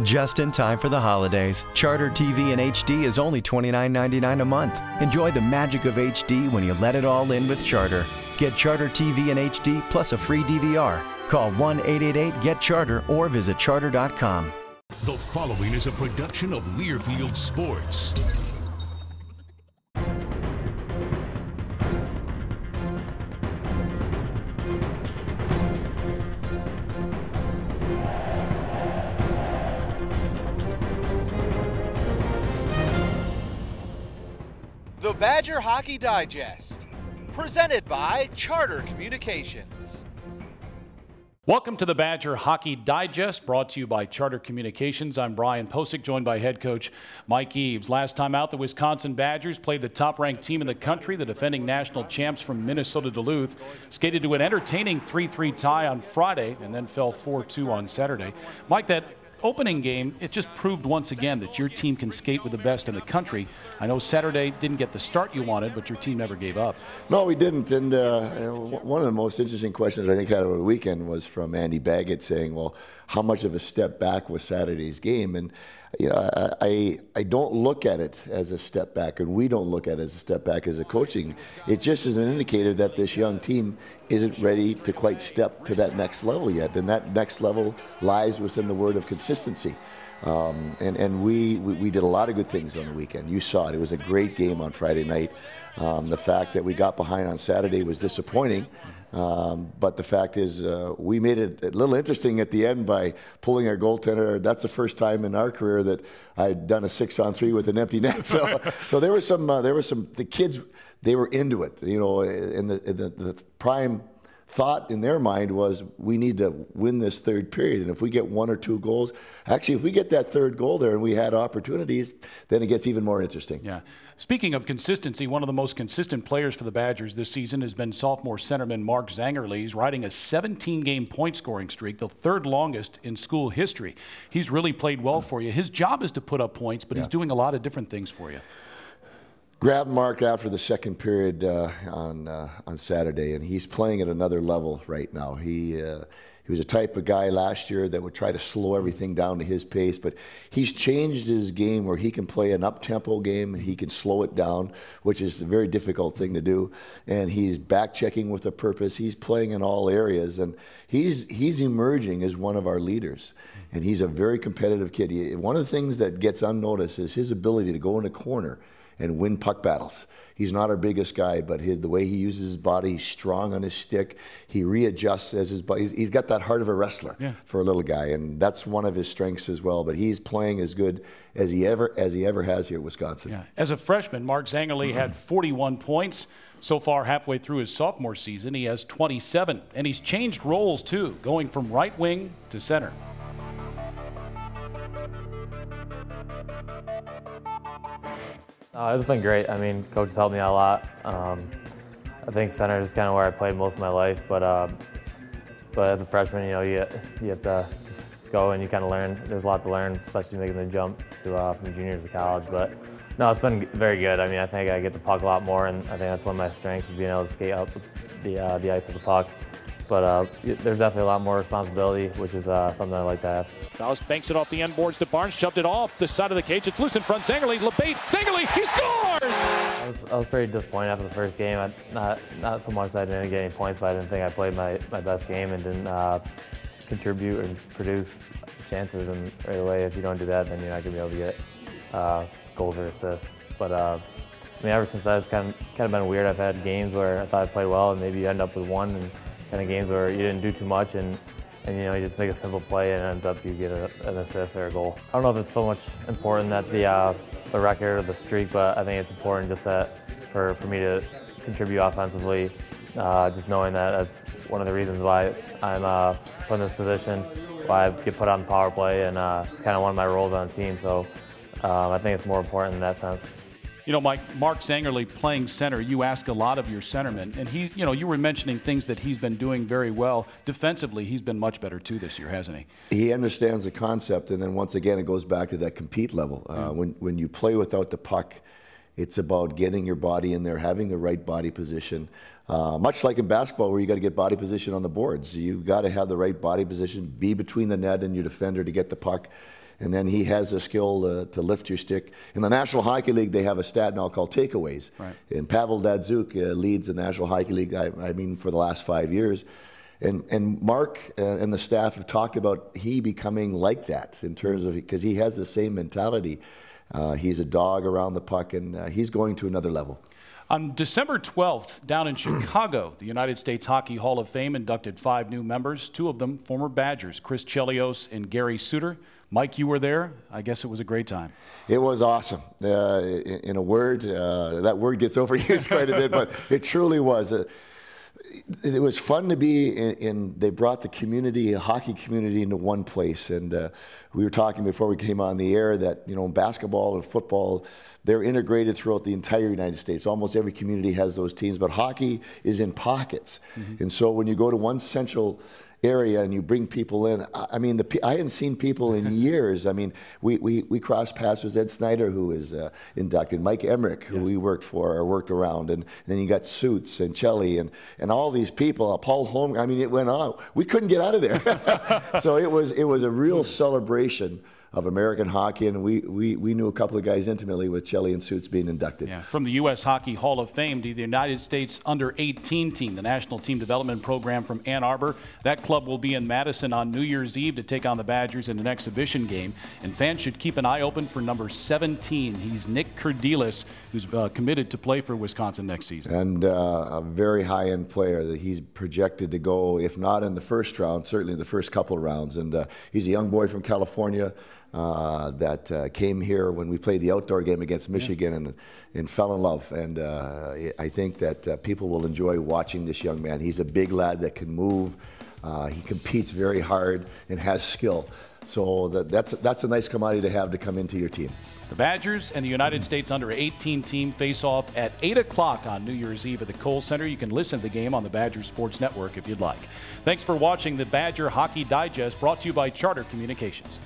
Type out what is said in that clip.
Just in time for the holidays, Charter TV in HD is only $29.99 a month. Enjoy the magic of HD when you let it all in with Charter. Get Charter TV in HD plus a free DVR. Call 1-888-GET-CHARTER or visit charter.com. The following is a production of Learfield Sports. The Badger Hockey Digest, presented by Charter Communications. Welcome to the Badger Hockey Digest, brought to you by Charter Communications. I'm Brian Posick, joined by head coach Mike Eaves. Last time out, the Wisconsin Badgers played the top-ranked team in the country, the defending national champs from Minnesota Duluth, skated to an entertaining 3-3 tie on Friday and then fell 4-2 on Saturday. Mike, that opening game, it just proved once again that your team can skate with the best in the country. I know Saturday didn't get the start you wanted, but your team never gave up. No, we didn't. And one of the most interesting questions I think out over the weekend was from Andy Baggett saying, well, how much of a step back was Saturday's game? And you know, I don't look at it as a step back, and we don't look at it as a step back as a coaching. It just is an indicator that this young team isn't ready to quite step to that next level yet, and that next level lies within the word of consistency. And we did a lot of good things on the weekend. You saw it. It was a great game on Friday night. The fact that we got behind on Saturday was disappointing. But the fact is, we made it a little interesting at the end by pulling our goaltender. That's the first time in our career that I'd done a 6-on-3 with an empty net. So there was some. The kids, they were into it. You know, and the prime thought in their mind was, we need to win this third period, and if we get 1 or 2 goals, actually if we get that third goal there and we had opportunities, then it gets even more interesting. Yeah. Speaking of consistency, one of the most consistent players for the Badgers this season has been sophomore centerman Mark Zangerle. He's riding a 17-game point scoring streak, the third longest in school history. He's really played well for you. His job is to put up points, but he's doing a lot of different things for you. Grabbed Mark after the second period on Saturday, and he's playing at another level right now. He was a type of guy last year that would try to slow everything down to his pace, but he's changed his game where he can play an up-tempo game. He can slow it down, which is a very difficult thing to do, and he's back-checking with a purpose. He's playing in all areas, and he's emerging as one of our leaders, and he's a very competitive kid. One of the things that gets unnoticed is his ability to go in a corner and win puck battles. He's not our biggest guy, but the way he uses his body, he's strong on his stick. He readjusts as his body. He's got that heart of a wrestler for a little guy, and that's one of his strengths as well. But he's playing as good as he ever has here at Wisconsin. Yeah. As a freshman, Mark Zangerle had 41 points. So far, halfway through his sophomore season, he has 27. And he's changed roles, too, going from right wing to center. It's been great. I mean, coach has helped me out a lot. I think center is kind of where I played most of my life, but as a freshman, you know, you have to just go and you kind of learn. There's a lot to learn, especially making the jump from juniors to college. But no, it's been very good. I mean, I think I get the puck a lot more, and I think that's one of my strengths is being able to skate up the ice with the puck. But there's definitely a lot more responsibility, which is something I like to have. Faust banks it off the end boards to Barnes, shoved it off the side of the cage. It's loose in front. Zangerle, LeBate, Zangerle, he scores! I was pretty disappointed after the first game. Not so much that I didn't get any points, but I didn't think I played my best game and didn't contribute and produce chances. And right away, if you don't do that, then you're not going to be able to get goals or assists. But I mean, ever since that, it's kind of been weird. I've had games where I thought I played well, and maybe you end up with one, and kind of games where you didn't do too much, and you know, you just make a simple play and it ends up you get an assist or a goal. I don't know if it's so much important that the record or the streak, but I think it's important just that for me to contribute offensively, just knowing that that's one of the reasons why I'm put in this position, why I get put on the power play, and it's kind of one of my roles on the team. So I think it's more important in that sense. You know, Mike, Mark Zangerle playing center, you ask a lot of your centermen, and he, you know, you were mentioning things that he's been doing very well. Defensively, he's been much better too this year, hasn't he? He understands the concept, and then once again, it goes back to that compete level. When you play without the puck, it's about getting your body in there, having the right body position. Much like in basketball, where you got to get body position on the boards. You've got to have the right body position, be between the net and your defender to get the puck. and then he has the skill to lift your stick. In the National Hockey League, they have a stat now called takeaways. Right. And Pavel Datsyuk leads the National Hockey League, I mean, for the last 5 years. And Mark and the staff have talked about he becoming like that in terms of, because he has the same mentality. He's a dog around the puck, and he's going to another level. On December 12th, down in Chicago, the United States Hockey Hall of Fame inducted 5 new members, 2 of them former Badgers, Chris Chelios and Gary Suter. Mike, you were there. I guess it was a great time. It was awesome. In a word, that word gets overused quite a bit, but it truly was. It was fun to be in. They brought the community, a hockey community, into one place. And we were talking before we came on the air that, you know, basketball and football, they're integrated throughout the entire United States. Almost every community has those teams, but hockey is in pockets. Mm-hmm. And so when you go to one central area and you bring people in, I mean, I hadn't seen people in years. I mean, we crossed paths with Ed Snyder, who is inducted, Mike Emmerich, who we worked for or worked around, and then you got Suits and Chelly and all these people, Paul Holm. I mean, it went on. We couldn't get out of there. So it was a real celebration of American hockey, and we knew a couple of guys intimately with Chelly and Suits being inducted. Yeah. From the U.S. Hockey Hall of Fame to the United States Under-18 team, the National Team Development Program from Ann Arbor. That club will be in Madison on New Year's Eve to take on the Badgers in an exhibition game, and fans should keep an eye open for number 17. He's Nick Kurdilis, who's committed to play for Wisconsin next season. And a very high-end player that he's projected to go, if not in the first round, certainly the first couple of rounds. And he's a young boy from California that came here when we played the outdoor game against Michigan and fell in love. And I think that people will enjoy watching this young man. He's a big lad that can move. He competes very hard and has skill. So that's a nice commodity to have to come into your team. The Badgers and the United States Under-18 team face off at 8 o'clock on New Year's Eve at the Kohl Center. You can listen to the game on the Badger Sports Network if you'd like. Thanks for watching the Badger Hockey Digest, brought to you by Charter Communications.